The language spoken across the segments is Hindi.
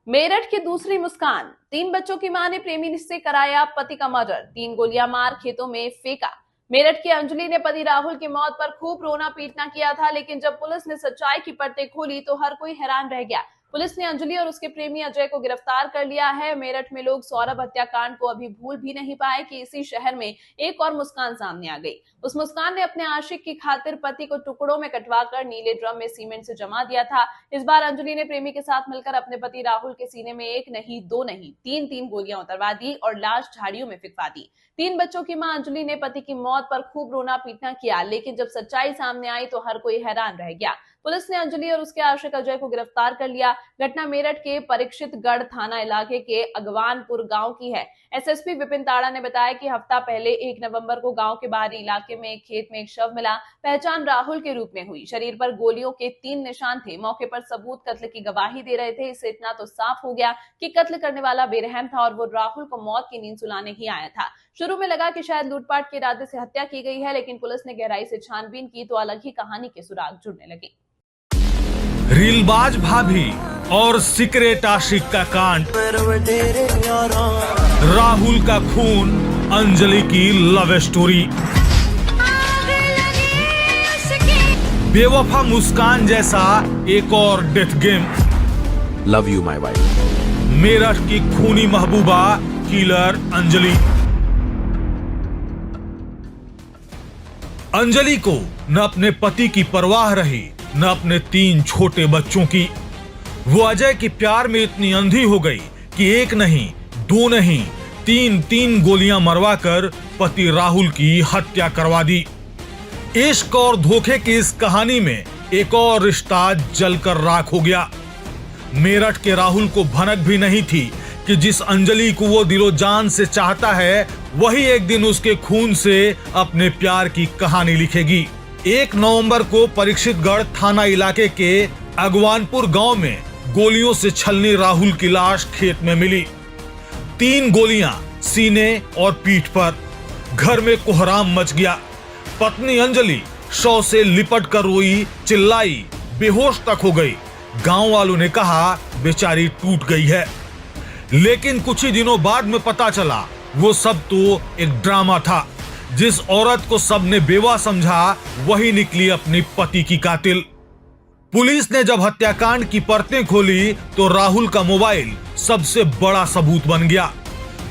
मेरठ की दूसरी मुस्कान। 3 बच्चों की मां ने प्रेमी से कराया पति का मर्डर, 3 गोलियां मार खेतों में फेंका। मेरठ की अंजलि ने पति राहुल की मौत पर खूब रोना पीटना किया था, लेकिन जब पुलिस ने सच्चाई की परतें खोली तो हर कोई हैरान रह गया। पुलिस ने अंजलि और उसके प्रेमी अजय को गिरफ्तार कर लिया है। मेरठ में लोग सौरभ हत्याकांड को अभी भूल भी नहीं पाए कि इसी शहर में एक और मुस्कान सामने आ गई। उस मुस्कान ने अपने आशिक की खातिर पति को टुकड़ों में कटवाकर नीले ड्रम में सीमेंट से जमा दिया था। इस बार अंजलि ने प्रेमी के साथ मिलकर अपने पति राहुल के सीने में एक नहीं, दो नहीं, तीन गोलियां उतरवा दी और लाश झाड़ियों में फिकवा दी। 3 बच्चों की मां अंजलि ने पति की मौत पर खूब रोना पीटना किया, लेकिन जब सच्चाई सामने आई तो हर कोई हैरान रह गया। पुलिस ने अंजलि और उसके आशिक अजय को गिरफ्तार कर लिया। घटना मेरठ के परीक्षितगढ़ थाना इलाके के अगवानपुर गांव की है। एसएसपी विपिन ताड़ा ने बताया कि हफ्ता पहले 1 नवंबर को गांव के बाहरी इलाके में एक खेत में एक शव मिला। पहचान राहुल के रूप में हुई। शरीर पर गोलियों के 3 निशान थे। मौके पर सबूत कत्ल की गवाही दे रहे थे। इससे इतना तो साफ हो गया कि कत्ल करने वाला बेरहम था और वो राहुल को मौत की नींद सुलाने ही आया था। शुरू में लगा कि शायद लूटपाट के इरादे से हत्या की गई है, लेकिन पुलिस ने गहराई से छानबीन की तो अलग ही कहानी के सुराग जुड़ने लगे। रीलबाज भाभी और सीक्रेट आशिक का कांड, राहुल का खून, अंजलि की लव स्टोरी, बेवफा मुस्कान जैसा एक और death game, love you my wife, Meerut की खूनी महबूबा किलर अंजलि। अंजलि को न अपने पति की परवाह रही न अपने 3 छोटे बच्चों की। वो अजय के प्यार में इतनी अंधी हो गई कि एक नहीं, 2 नहीं, 3 गोलियां मरवाकर पति राहुल की हत्या करवा दी। इश्क और धोखे की इस कहानी में एक और रिश्ता जलकर राख हो गया। मेरठ के राहुल को भनक भी नहीं थी कि जिस अंजलि को वो दिलो जान से चाहता है, वही एक दिन उसके खून से अपने प्यार की कहानी लिखेगी। 1 नवंबर को परीक्षितगढ़ थाना इलाके के अगवानपुर गांव में गोलियों से छलनी राहुल की लाश खेत में मिली। 3 गोलियां सीने और पीठ पर। घर में कोहराम मच गया। पत्नी अंजलि शव से लिपट कर रोई, चिल्लाई, बेहोश तक हो गई। गांव वालों ने कहा बेचारी टूट गई है, लेकिन कुछ ही दिनों बाद में पता चला वो सब तो एक ड्रामा था। जिस औरत को सबने बेवा समझा वही निकली अपनी पति की कातिल। पुलिस ने जब हत्याकांड की परतें खोली तो राहुल का मोबाइल सबसे बड़ा सबूत बन गया।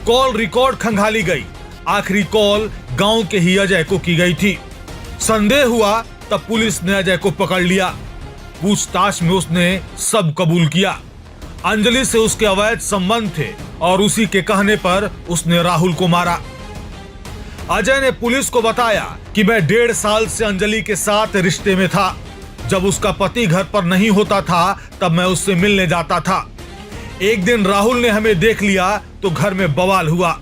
कॉल रिकॉर्ड खंगाली गई। आखिरी कॉल गांव के ही अजय को की गई थी। संदेह हुआ तब पुलिस ने अजय को पकड़ लिया। पूछताछ में उसने सब कबूल किया। अंजलि से उसके अवैध संबंध थे और उसी के कहने पर उसने राहुल को मारा। अजय ने पुलिस को बताया कि मैं 1.5 साल से अंजलि के साथ रिश्ते में था। जब उसका पति घर पर नहीं होता था तब मैं उससे मिलने जाता था। एक दिन राहुल ने हमें देख लिया तो घर में बवाल हुआ।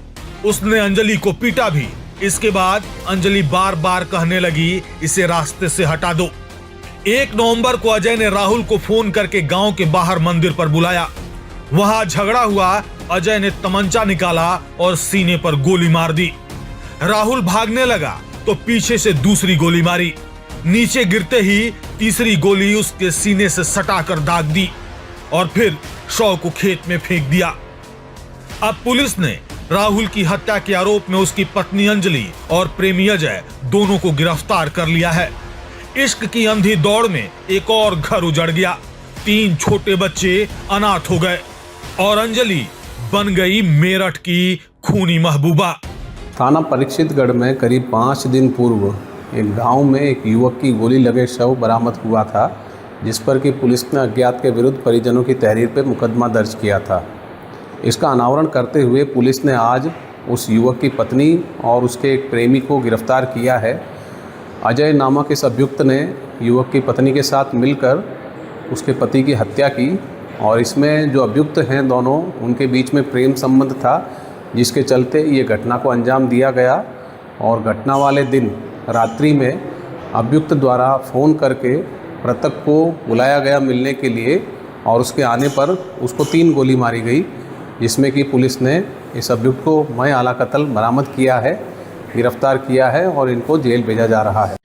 उसने अंजलि को पीटा भी। इसके बाद अंजलि बार बार कहने लगी इसे रास्ते से हटा दो। 1 नवंबर को अजय ने राहुल को फोन करके गांव के बाहर मंदिर पर बुलाया। वहां झगड़ा हुआ। अजय ने तमंचा निकाला और सीने पर गोली मार दी। राहुल भागने लगा तो पीछे से दूसरी गोली मारी। नीचे गिरते ही तीसरी गोली उसके सीने से सटाकर दाग दी और फिर शव को खेत में फेंक दिया। अब पुलिस ने राहुल की हत्या के आरोप में उसकी पत्नी अंजलि और प्रेमी अजय दोनों को गिरफ्तार कर लिया है। इश्क की अंधी दौड़ में एक और घर उजड़ गया। 3 छोटे बच्चे अनाथ हो गए और अंजलि बन गई मेरठ की खूनी महबूबा। थाना परीक्षितगढ़ में करीब 5 दिन पूर्व एक गांव में एक युवक की गोली लगे शव बरामद हुआ था, जिस पर कि पुलिस ने अज्ञात के विरुद्ध परिजनों की तहरीर पर मुकदमा दर्ज किया था। इसका अनावरण करते हुए पुलिस ने आज उस युवक की पत्नी और उसके एक प्रेमी को गिरफ्तार किया है। अजय नामक इस अभियुक्त ने युवक की पत्नी के साथ मिलकर उसके पति की हत्या की और इसमें जो अभियुक्त हैं दोनों, उनके बीच में प्रेम संबंध था, जिसके चलते ये घटना को अंजाम दिया गया। और घटना वाले दिन रात्रि में अभियुक्त द्वारा फ़ोन करके मृतक को बुलाया गया मिलने के लिए और उसके आने पर उसको 3 गोली मारी गई, जिसमें कि पुलिस ने इस अभियुक्त को मय आला कत्ल बरामद किया है, गिरफ्तार किया है और इनको जेल भेजा जा रहा है।